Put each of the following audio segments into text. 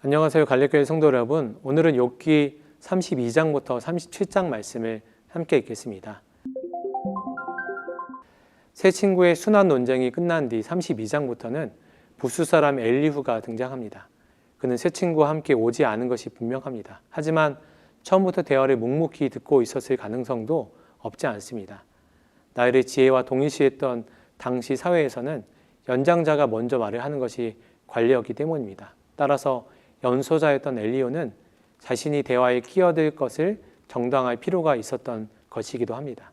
안녕하세요. 갈릴교회 성도 여러분. 오늘은 욥기 32장부터 37장 말씀을 함께 읽겠습니다. 세 친구의 순환 논쟁이 끝난 뒤 32장부터는 부스 사람 엘리후가 등장합니다. 그는 세 친구와 함께 오지 않은 것이 분명합니다. 하지만 처음부터 대화를 묵묵히 듣고 있었을 가능성도 없지 않습니다. 나일의 지혜와 동일시했던 당시 사회에서는 연장자가 먼저 말을 하는 것이 관례였기 때문입니다. 따라서 연소자였던 엘리후는 자신이 대화에 끼어들 것을 정당할 필요가 있었던 것이기도 합니다.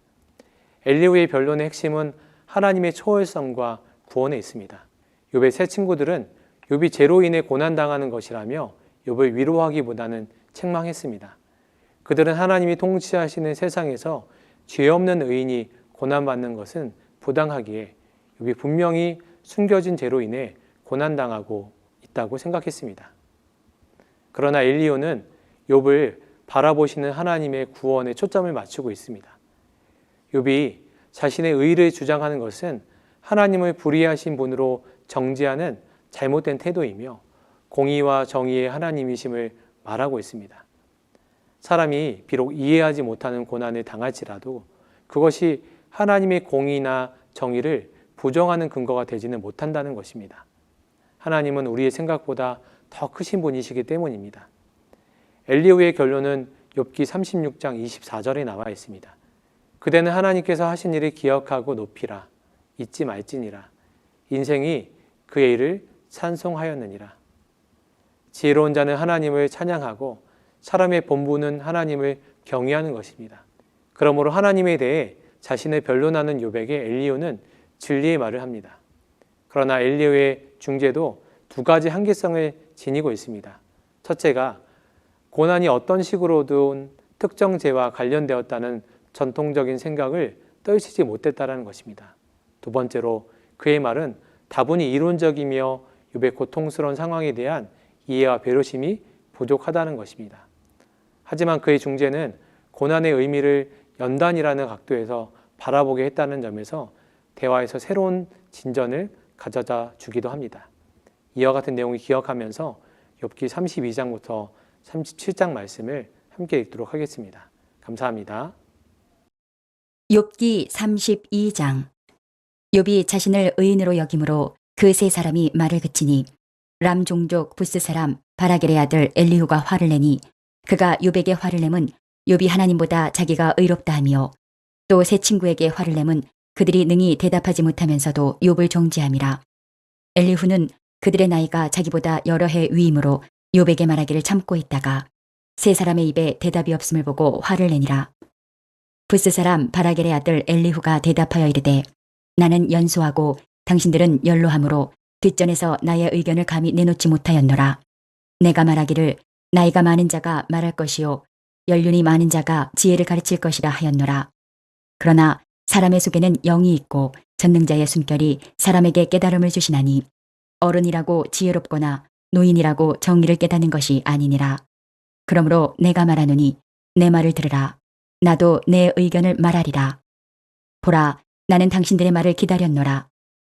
엘리후의 변론의 핵심은 하나님의 초월성과 구원에 있습니다. 욥의 세 친구들은 욥이 죄로 인해 고난당하는 것이라며 욥을 위로하기보다는 책망했습니다. 그들은 하나님이 통치하시는 세상에서 죄 없는 의인이 고난받는 것은 부당하기에 욥이 분명히 숨겨진 죄로 인해 고난당하고 있다고 생각했습니다. 그러나 엘리후는 욥을 바라보시는 하나님의 구원에 초점을 맞추고 있습니다. 욥이 자신의 의를 주장하는 것은 하나님을 불의하신 분으로 정죄하는 잘못된 태도이며 공의와 정의의 하나님이심을 말하고 있습니다. 사람이 비록 이해하지 못하는 고난을 당할지라도 그것이 하나님의 공의나 정의를 부정하는 근거가 되지는 못한다는 것입니다. 하나님은 우리의 생각보다 더 크신 분이시기 때문입니다. 엘리후의 결론은 욥기 36장 24절에 나와 있습니다. 그대는 하나님께서 하신 일을 기억하고 높이라. 잊지 말지니라. 인생이 그의 일을 찬송하였느니라. 지혜로운 자는 하나님을 찬양하고 사람의 본분은 하나님을 경외하는 것입니다. 그러므로 하나님에 대해 자신을 변론하는 욥에게 엘리후는 진리의 말을 합니다. 그러나 엘리후의 중재도 두 가지 한계성을 지니고 있습니다. 첫째가 고난이 어떤 식으로든 특정 죄와 관련되었다는 전통적인 생각을 떨치지 못했다는 것입니다. 두 번째로 그의 말은 다분히 이론적이며 욥의 고통스러운 상황에 대한 이해와 배려심이 부족하다는 것입니다. 하지만 그의 중재는 고난의 의미를 연단이라는 각도에서 바라보게 했다는 점에서 대화에서 새로운 진전을 가져다 주기도 합니다. 이와 같은 내용을 기억하면서 욥기 32장부터 37장 말씀을 함께 읽도록 하겠습니다. 감사합니다. 욥기 32장. 욥이 자신을 의인으로 여김으로 그 세 사람이 말을 그치니 람 종족 부스 사람 바라겔의 아들 엘리후가 화를 내니 그가 욥에게 화를 내면 욥이 하나님보다 자기가 의롭다 하며 또 세 친구에게 화를 내면 그들이 능히 대답하지 못하면서도 욥을 정죄함이라. 엘리후는 그들의 나이가 자기보다 여러 해 위이므로 욥에게 말하기를 참고 있다가 세 사람의 입에 대답이 없음을 보고 화를 내니라. 부스 사람 바라겔의 아들 엘리후가 대답하여 이르되 나는 연소하고 당신들은 연로하므로 뒷전에서 나의 의견을 감히 내놓지 못하였노라. 내가 말하기를 나이가 많은 자가 말할 것이요 연륜이 많은 자가 지혜를 가르칠 것이라 하였노라. 그러나 사람의 속에는 영이 있고 전능자의 숨결이 사람에게 깨달음을 주시나니 어른이라고 지혜롭거나 노인이라고 정의를 깨닫는 것이 아니니라. 그러므로 내가 말하노니 내 말을 들으라. 나도 내 의견을 말하리라. 보라, 나는 당신들의 말을 기다렸노라.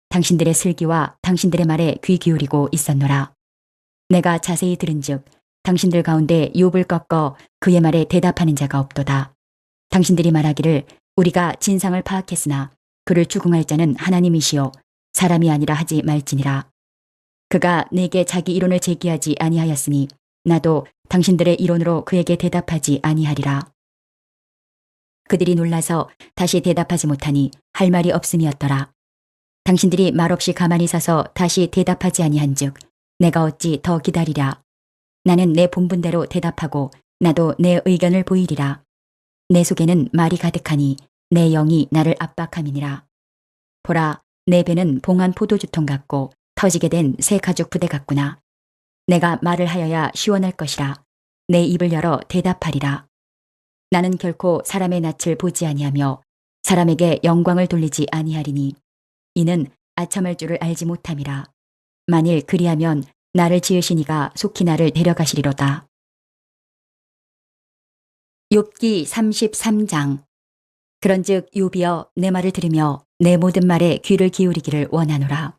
당신들의 슬기와 당신들의 말에 귀 기울이고 있었노라. 내가 자세히 들은즉 당신들 가운데 욥을 꺾어 그의 말에 대답하는 자가 없도다. 당신들이 말하기를 우리가 진상을 파악했으나 그를 추궁할 자는 하나님이시요 사람이 아니라 하지 말지니라. 그가 내게 자기 이론을 제기하지 아니하였으니 나도 당신들의 이론으로 그에게 대답하지 아니하리라. 그들이 놀라서 다시 대답하지 못하니 할 말이 없음이었더라. 당신들이 말없이 가만히 서서 다시 대답하지 아니한즉 내가 어찌 더 기다리랴. 나는 내 본분대로 대답하고 나도 내 의견을 보이리라. 내 속에는 말이 가득하니 내 영이 나를 압박함이니라. 보라, 내 배는 봉한 포도주통 같고 터지게 된 새 가죽 부대 같구나. 내가 말을 하여야 시원할 것이라. 내 입을 열어 대답하리라. 나는 결코 사람의 낯을 보지 아니하며 사람에게 영광을 돌리지 아니하리니 이는 아첨할 줄을 알지 못함이라. 만일 그리하면 나를 지으신 이가 속히 나를 데려가시리로다. 욥기 33장. 그런즉 욥이여 내 말을 들으며 내 모든 말에 귀를 기울이기를 원하노라.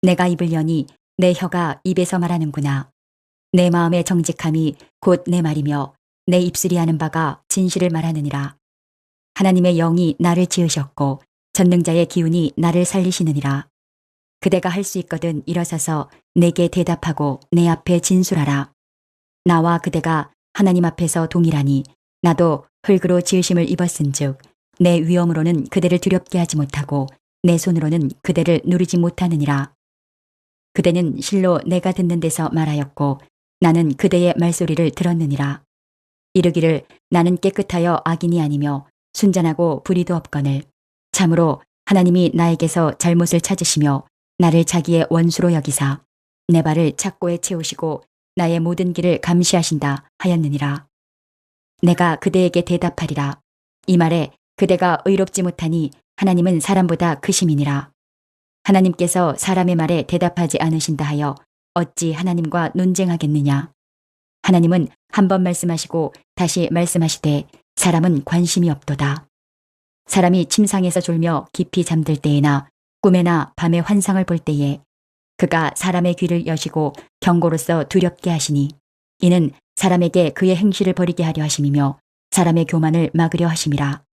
내가 입을 여니 내 혀가 입에서 말하는구나. 내 마음의 정직함이 곧 내 말이며 내 입술이 하는 바가 진실을 말하느니라. 하나님의 영이 나를 지으셨고 전능자의 기운이 나를 살리시느니라. 그대가 할 수 있거든 일어서서 내게 대답하고 내 앞에 진술하라. 나와 그대가 하나님 앞에서 동일하니 나도 흙으로 지으심을 입었은즉 내 위엄으로는 그대를 두렵게 하지 못하고 내 손으로는 그대를 누르지 못하느니라. 그대는 실로 내가 듣는 데서 말하였고 나는 그대의 말소리를 들었느니라. 이르기를 나는 깨끗하여 악인이 아니며 순전하고 불의도 없거늘 참으로 하나님이 나에게서 잘못을 찾으시며 나를 자기의 원수로 여기사 내 발을 착고에 채우시고 나의 모든 길을 감시하신다 하였느니라. 내가 그대에게 대답하리라. 이 말에 그대가 의롭지 못하니 하나님은 사람보다 크심이니라. 하나님께서 사람의 말에 대답하지 않으신다 하여 어찌 하나님과 논쟁하겠느냐. 하나님은 한 번 말씀하시고 다시 말씀하시되 사람은 관심이 없도다. 사람이 침상에서 졸며 깊이 잠들 때에나 꿈에나 밤에 환상을 볼 때에 그가 사람의 귀를 여시고 경고로서 두렵게 하시니 이는 사람에게 그의 행실을 버리게 하려 하심이며 사람의 교만을 막으려 하심이라.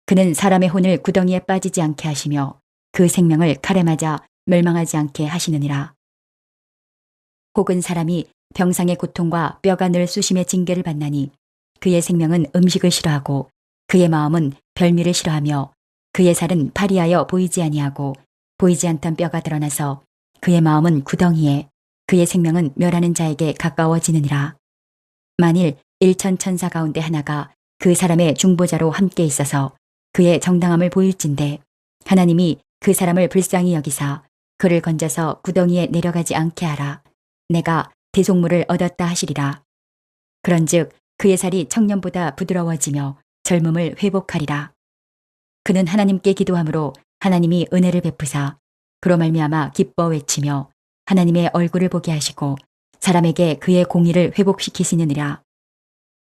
그는 사람의 혼을 구덩이에 빠지지 않게 하시며 그 생명을 칼에 맞아 멸망하지 않게 하시느니라. 혹은 사람이 병상의 고통과 뼈가 늘 수심의 징계를 받나니 그의 생명은 음식을 싫어하고 그의 마음은 별미를 싫어하며 그의 살은 파리하여 보이지 아니하고 보이지 않던 뼈가 드러나서 그의 마음은 구덩이에 그의 생명은 멸하는 자에게 가까워지느니라. 만일 일천 천사 가운데 하나가 그 사람의 중보자로 함께 있어서 그의 정당함을 보일진대 하나님이 그 사람을 불쌍히 여기사 그를 건져서 구덩이에 내려가지 않게 하라. 내가 대속물을 얻었다 하시리라. 그런즉 그의 살이 청년보다 부드러워지며 젊음을 회복하리라. 그는 하나님께 기도함으로 하나님이 은혜를 베푸사 그로 말미암아 기뻐 외치며 하나님의 얼굴을 보게 하시고 사람에게 그의 공의를 회복시키시느니라.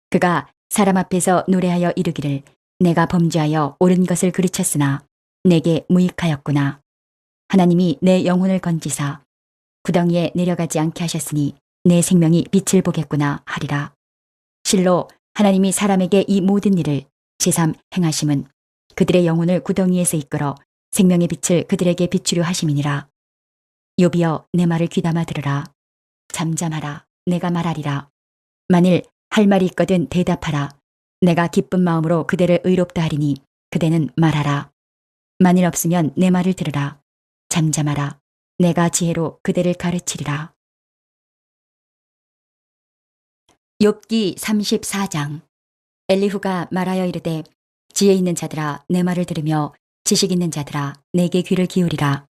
그가 사람 앞에서 노래하여 이르기를 내가 범죄하여 옳은 것을 그르쳤으나 내게 무익하였구나. 하나님이 내 영혼을 건지사 구덩이에 내려가지 않게 하셨으니 내 생명이 빛을 보겠구나 하리라. 실로 하나님이 사람에게 이 모든 일을 제삼 행하심은 그들의 영혼을 구덩이에서 이끌어 생명의 빛을 그들에게 비추려 하심이니라. 욥이여 내 말을 귀담아 들으라. 잠잠하라. 내가 말하리라. 만일 할 말이 있거든 대답하라. 내가 기쁜 마음으로 그대를 의롭다 하리니 그대는 말하라. 만일 없으면 내 말을 들으라. 잠잠하라. 내가 지혜로 그대를 가르치리라. 욥기 34장. 엘리후가 말하여 이르되 지혜 있는 자들아 내 말을 들으며 지식 있는 자들아 내게 귀를 기울이라.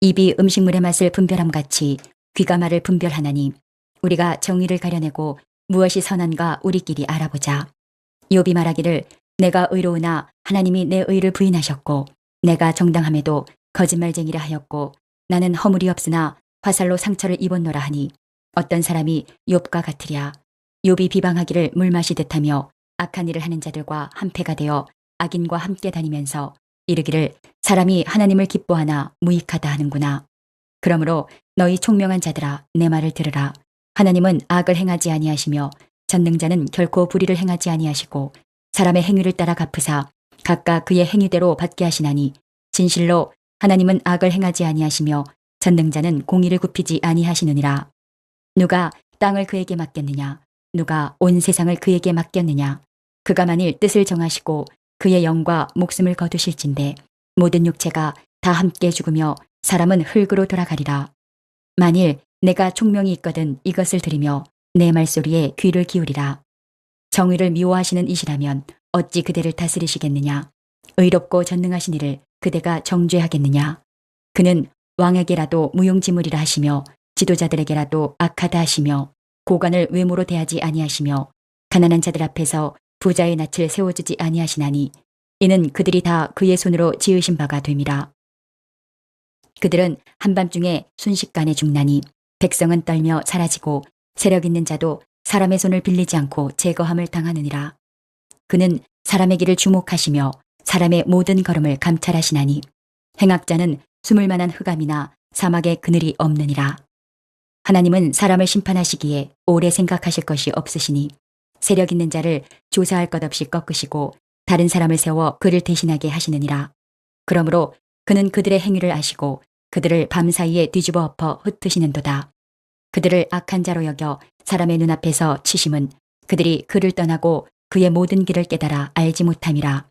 입이 음식물의 맛을 분별함 같이 귀가 말을 분별하나니 우리가 정의를 가려내고 무엇이 선한가 우리끼리 알아보자. 욥이 말하기를 내가 의로우나 하나님이 내 의를 부인하셨고 내가 정당함에도 거짓말쟁이라 하였고 나는 허물이 없으나 화살로 상처를 입었노라 하니 어떤 사람이 욥과 같으랴. 욥이 비방하기를 물 마시듯 하며 악한 일을 하는 자들과 한패가 되어 악인과 함께 다니면서 이르기를 사람이 하나님을 기뻐하나 무익하다 하는구나. 그러므로 너희 총명한 자들아 내 말을 들으라. 하나님은 악을 행하지 아니하시며 전능자는 결코 불의를 행하지 아니하시고 사람의 행위를 따라 갚으사 각각 그의 행위대로 받게 하시나니 진실로 하나님은 악을 행하지 아니하시며 전능자는 공의를 굽히지 아니하시느니라. 누가 땅을 그에게 맡겼느냐? 누가 온 세상을 그에게 맡겼느냐? 그가 만일 뜻을 정하시고 그의 영과 목숨을 거두실진대 모든 육체가 다 함께 죽으며 사람은 흙으로 돌아가리라. 만일 내가 총명이 있거든 이것을 들으며 내 말소리에 귀를 기울이라. 정의를 미워하시는 이시라면 어찌 그대를 다스리시겠느냐? 의롭고 전능하신 이를 그대가 정죄하겠느냐? 그는 왕에게라도 무용지물이라 하시며 지도자들에게라도 악하다 하시며 고관을 외모로 대하지 아니하시며 가난한 자들 앞에서 부자의 낯을 세워주지 아니하시나니 이는 그들이 다 그의 손으로 지으신 바가 됨이라. 그들은 한밤중에 순식간에 죽나니 백성은 떨며 사라지고 세력 있는 자도 사람의 손을 빌리지 않고 제거함을 당하느니라. 그는 사람의 길을 주목하시며 사람의 모든 걸음을 감찰하시나니 행악자는 숨을 만한 흑암이나 사막에 그늘이 없느니라. 하나님은 사람을 심판하시기에 오래 생각하실 것이 없으시니 세력 있는 자를 조사할 것 없이 꺾으시고 다른 사람을 세워 그를 대신하게 하시느니라. 그러므로 그는 그들의 행위를 아시고 그들을 밤사이에 뒤집어 엎어 흩으시는도다. 그들을 악한 자로 여겨 사람의 눈앞에서 치심은 그들이 그를 떠나고 그의 모든 길을 깨달아 알지 못함이라.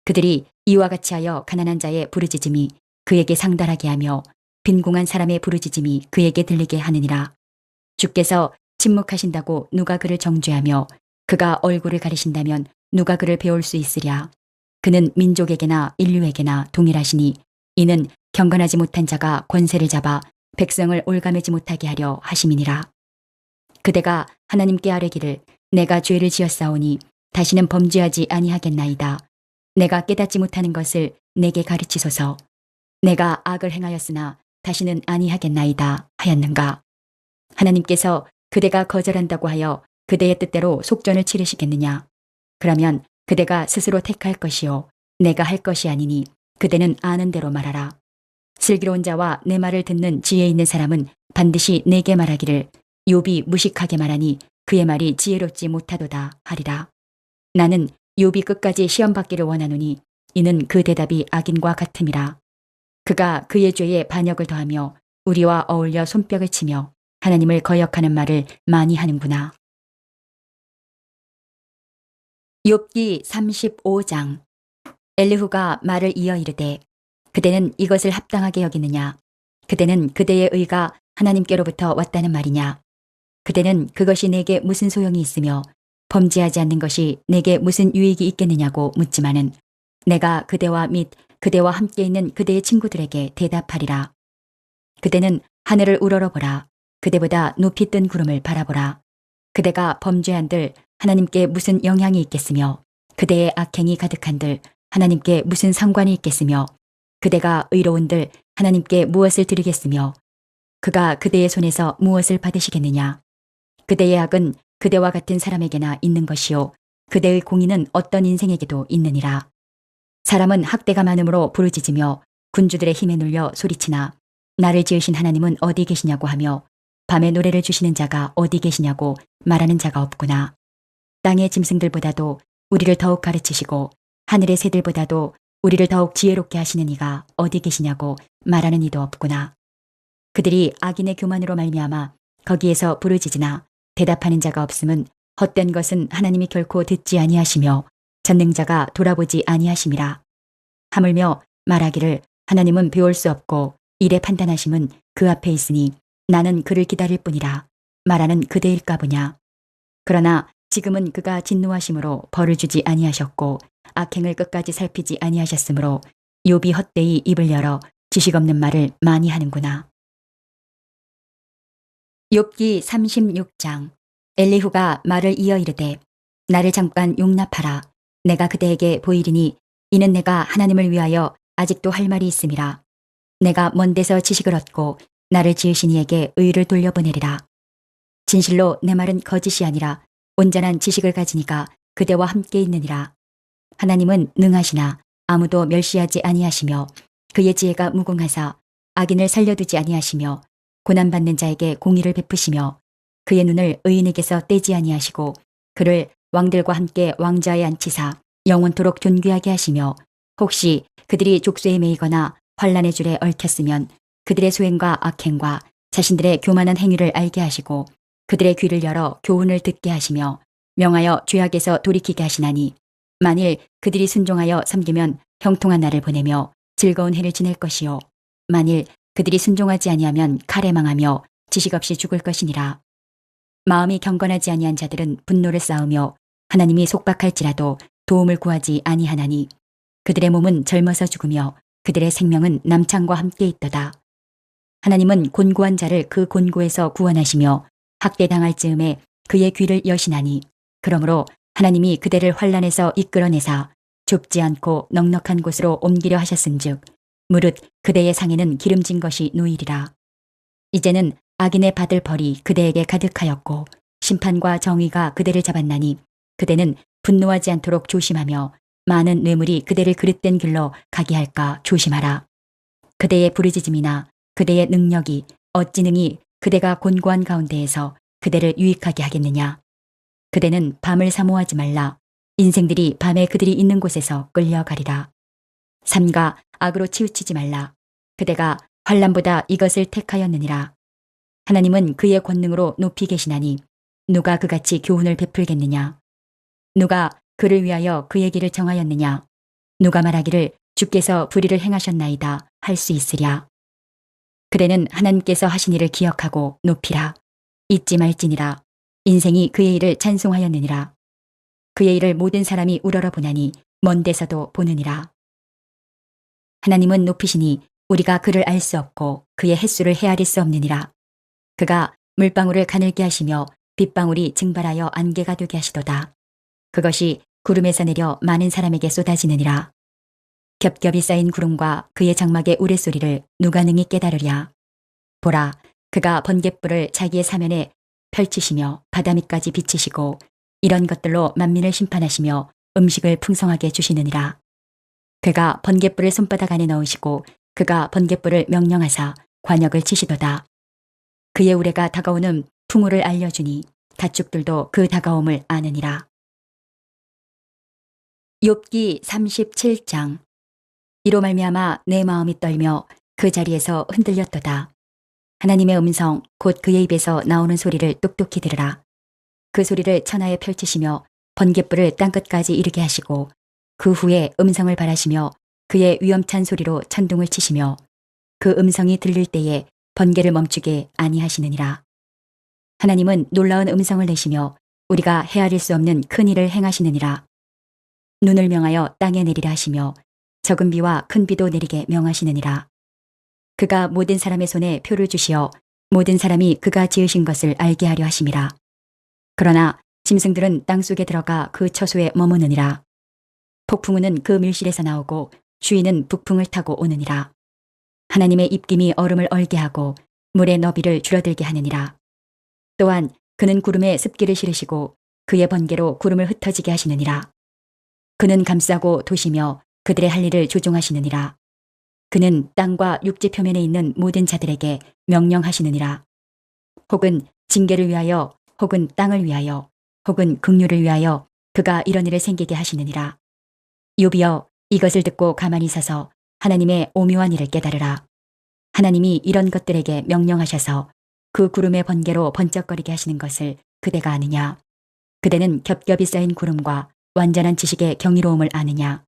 그들이 이와 같이 하여 가난한 자의 부르짖음이 그에게 상달하게 하며 빈궁한 사람의 부르짖음이 그에게 들리게 하느니라. 주께서 침묵하신다고 누가 그를 정죄하며 그가 얼굴을 가리신다면 누가 그를 배울 수 있으랴. 그는 민족에게나 인류에게나 동일하시니 이는 경건하지 못한 자가 권세를 잡아 백성을 올가매지 못하게 하려 하심이니라. 그대가 하나님께 아뢰기를 내가 죄를 지었사오니 다시는 범죄하지 아니하겠나이다. 내가 깨닫지 못하는 것을 내게 가르치소서. 내가 악을 행하였으나 다시는 아니하겠나이다 하였는가. 하나님께서 그대가 거절한다고 하여 그대의 뜻대로 속전을 치르시겠느냐. 그러면 그대가 스스로 택할 것이요 내가 할 것이 아니니 그대는 아는 대로 말하라. 슬기로운 자와 내 말을 듣는 지혜 있는 사람은 반드시 내게 말하기를 욥이 무식하게 말하니 그의 말이 지혜롭지 못하도다 하리라. 나는 욥이 끝까지 시험받기를 원하노니 이는 그 대답이 악인과 같음이라. 그가 그의 죄에 반역을 더하며 우리와 어울려 손뼉을 치며 하나님을 거역하는 말을 많이 하는구나. 욥기 35장. 엘리후가 말을 이어 이르되 그대는 이것을 합당하게 여기느냐. 그대는 그대의 의가 하나님께로부터 왔다는 말이냐. 그대는 그것이 내게 무슨 소용이 있으며 범죄하지 않는 것이 내게 무슨 유익이 있겠느냐고 묻지만은 내가 그대와 및 그대와 함께 있는 그대의 친구들에게 대답하리라. 그대는 하늘을 우러러보라. 그대보다 높이 뜬 구름을 바라보라. 그대가 범죄한들 하나님께 무슨 영향이 있겠으며 그대의 악행이 가득한들 하나님께 무슨 상관이 있겠으며 그대가 의로운들 하나님께 무엇을 드리겠으며 그가 그대의 손에서 무엇을 받으시겠느냐. 그대의 악은 그대와 같은 사람에게나 있는 것이요 그대의 공의는 어떤 인생에게도 있느니라. 사람은 학대가 많음으로 부르짖으며 군주들의 힘에 눌려 소리치나 나를 지으신 하나님은 어디 계시냐고 하며 밤에 노래를 주시는 자가 어디 계시냐고 말하는 자가 없구나. 땅의 짐승들보다도 우리를 더욱 가르치시고 하늘의 새들보다도 우리를 더욱 지혜롭게 하시는 이가 어디 계시냐고 말하는 이도 없구나. 그들이 악인의 교만으로 말미암아 거기에서 부르짖으나 대답하는 자가 없음은 헛된 것은 하나님이 결코 듣지 아니하시며 전능자가 돌아보지 아니하심이라. 하물며 말하기를 하나님은 배울 수 없고 일에 판단하심은 그 앞에 있으니 나는 그를 기다릴 뿐이라 말하는 그대일까 보냐. 그러나 지금은 그가 진노하심으로 벌을 주지 아니하셨고 악행을 끝까지 살피지 아니하셨으므로 욥이 헛되이 입을 열어 지식 없는 말을 많이 하는구나. 욥기 36장. 엘리후가 말을 이어 이르되 나를 잠깐 용납하라. 내가 그대에게 보이리니 이는 내가 하나님을 위하여 아직도 할 말이 있음이라. 내가 먼 데서 지식을 얻고 나를 지으신 이에게 의를 돌려보내리라. 진실로 내 말은 거짓이 아니라 온전한 지식을 가지니가 그대와 함께 있느니라. 하나님은 능하시나 아무도 멸시하지 아니하시며 그의 지혜가 무궁하사 악인을 살려두지 아니하시며 고난받는 자에게 공의를 베푸시며 그의 눈을 의인에게서 떼지 아니하시고 그를 왕들과 함께 왕좌에 앉히사 영원토록 존귀하게 하시며 혹시 그들이 족쇄에 매이거나 환란의 줄에 얽혔으면 그들의 소행과 악행과 자신들의 교만한 행위를 알게 하시고 그들의 귀를 열어 교훈을 듣게 하시며 명하여 죄악에서 돌이키게 하시나니 만일 그들이 순종하여 섬기면 형통한 날을 보내며 즐거운 해를 지낼 것이요 만일 그들이 순종하지 아니하면 칼에 망하며 지식 없이 죽을 것이니라. 마음이 경건하지 아니한 자들은 분노를 쌓으며 하나님이 속박할지라도 도움을 구하지 아니하나니 그들의 몸은 젊어서 죽으며 그들의 생명은 남창과 함께 있도다. 하나님은 곤고한 자를 그 곤고에서 구원하시며 학대당할 즈음에 그의 귀를 여시나니 그러므로 하나님이 그대를 환란에서 이끌어내사 좁지 않고 넉넉한 곳으로 옮기려 하셨은즉 무릇 그대의 상에는 기름진 것이 놓이리라. 이제는 악인의 받을 벌이 그대에게 가득하였고 심판과 정의가 그대를 잡았나니 그대는 분노하지 않도록 조심하며 많은 뇌물이 그대를 그릇된 길로 가게 할까 조심하라. 그대의 부르짖음이나 그대의 능력이 어찌 능히 그대가 곤고한 가운데에서 그대를 유익하게 하겠느냐. 그대는 밤을 사모하지 말라. 인생들이 밤에 그들이 있는 곳에서 끌려가리라. 삼가 악으로 치우치지 말라. 그대가 환난보다 이것을 택하였느니라. 하나님은 그의 권능으로 높이 계시나니 누가 그같이 교훈을 베풀겠느냐. 누가 그를 위하여 그의 길을 정하였느냐. 누가 말하기를 주께서 불의를 행하셨나이다 할 수 있으랴. 그대는 하나님께서 하신 일을 기억하고 높이라. 잊지 말지니라. 인생이 그의 일을 찬송하였느니라. 그의 일을 모든 사람이 우러러 보나니 먼 데서도 보느니라. 하나님은 높이시니 우리가 그를 알 수 없고 그의 햇수를 헤아릴 수 없느니라. 그가 물방울을 가늘게 하시며 빗방울이 증발하여 안개가 되게 하시도다. 그것이 구름에서 내려 많은 사람에게 쏟아지느니라. 겹겹이 쌓인 구름과 그의 장막의 우레소리를 누가 능히 깨달으랴. 보라, 그가 번갯불을 자기의 사면에 펼치시며 바다 밑까지 비치시고 이런 것들로 만민을 심판하시며 음식을 풍성하게 주시느니라. 그가 번갯불을 손바닥 안에 넣으시고 그가 번갯불을 명령하사 관역을 치시도다. 그의 우레가 다가오는 풍우를 알려주니 가축들도 그 다가옴을 아느니라. 욥기 37장. 이로 말미암아 내 마음이 떨며 그 자리에서 흔들렸도다. 하나님의 음성 곧 그의 입에서 나오는 소리를 똑똑히 들으라. 그 소리를 천하에 펼치시며 번갯불을 땅끝까지 이르게 하시고 그 후에 음성을 발하시며 그의 위엄찬 소리로 천둥을 치시며 그 음성이 들릴 때에 번개를 멈추게 아니하시느니라. 하나님은 놀라운 음성을 내시며 우리가 헤아릴 수 없는 큰 일을 행하시느니라. 눈을 명하여 땅에 내리라 하시며 적은 비와 큰 비도 내리게 명하시느니라. 그가 모든 사람의 손에 표를 주시어 모든 사람이 그가 지으신 것을 알게 하려 하심이라. 그러나 짐승들은 땅속에 들어가 그 처소에 머무느니라. 폭풍우는 그 밀실에서 나오고 주인은 북풍을 타고 오느니라. 하나님의 입김이 얼음을 얼게 하고 물의 너비를 줄어들게 하느니라. 또한 그는 구름에 습기를 실으시고 그의 번개로 구름을 흩어지게 하시느니라. 그는 감싸고 도시며 그들의 할 일을 조종하시느니라. 그는 땅과 육지 표면에 있는 모든 자들에게 명령하시느니라. 혹은 징계를 위하여 혹은 땅을 위하여 혹은 긍휼을 위하여 그가 이런 일을 생기게 하시느니라. 욥이여, 이것을 듣고 가만히 서서 하나님의 오묘한 일을 깨달으라. 하나님이 이런 것들에게 명령하셔서 그 구름의 번개로 번쩍거리게 하시는 것을 그대가 아느냐. 그대는 겹겹이 쌓인 구름과 완전한 지식의 경이로움을 아느냐.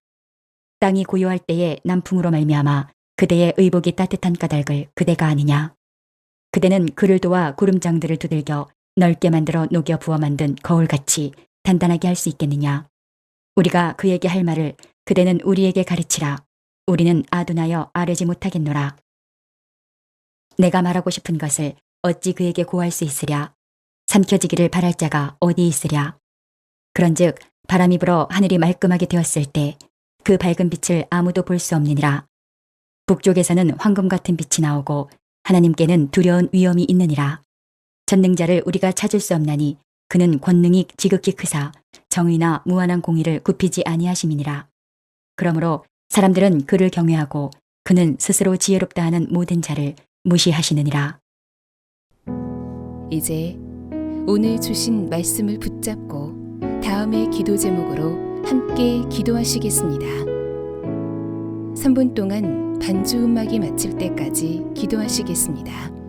땅이 고요할 때에 남풍으로 말미암아 그대의 의복이 따뜻한 까닭을 그대가 아느냐. 그대는 그를 도와 구름장들을 두들겨 넓게 만들어 녹여 부어 만든 거울같이 단단하게 할 수 있겠느냐. 우리가 그에게 할 말을 그대는 우리에게 가르치라. 우리는 아둔하여 아뢰지 못하겠노라. 내가 말하고 싶은 것을 어찌 그에게 고할 수 있으랴. 삼켜지기를 바랄 자가 어디 있으랴. 그런즉 바람이 불어 하늘이 말끔하게 되었을 때 그 밝은 빛을 아무도 볼 수 없느니라. 북쪽에서는 황금 같은 빛이 나오고 하나님께는 두려운 위엄이 있느니라. 전능자를 우리가 찾을 수 없나니 그는 권능이 지극히 크사 정의나 무한한 공의를 굽히지 아니하심이니라. 그러므로 사람들은 그를 경외하고 그는 스스로 지혜롭다 하는 모든 자를 무시하시느니라. 이제 오늘 주신 말씀을 붙잡고 다음의 기도 제목으로 함께 기도하시겠습니다. 3분 동안 반주 음악이 마칠 때까지 기도하시겠습니다.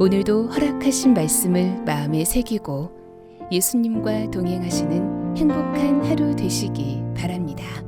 오늘도 허락하신 말씀을 마음에 새기고 예수님과 동행하시는 행복한 하루 되시기 바랍니다.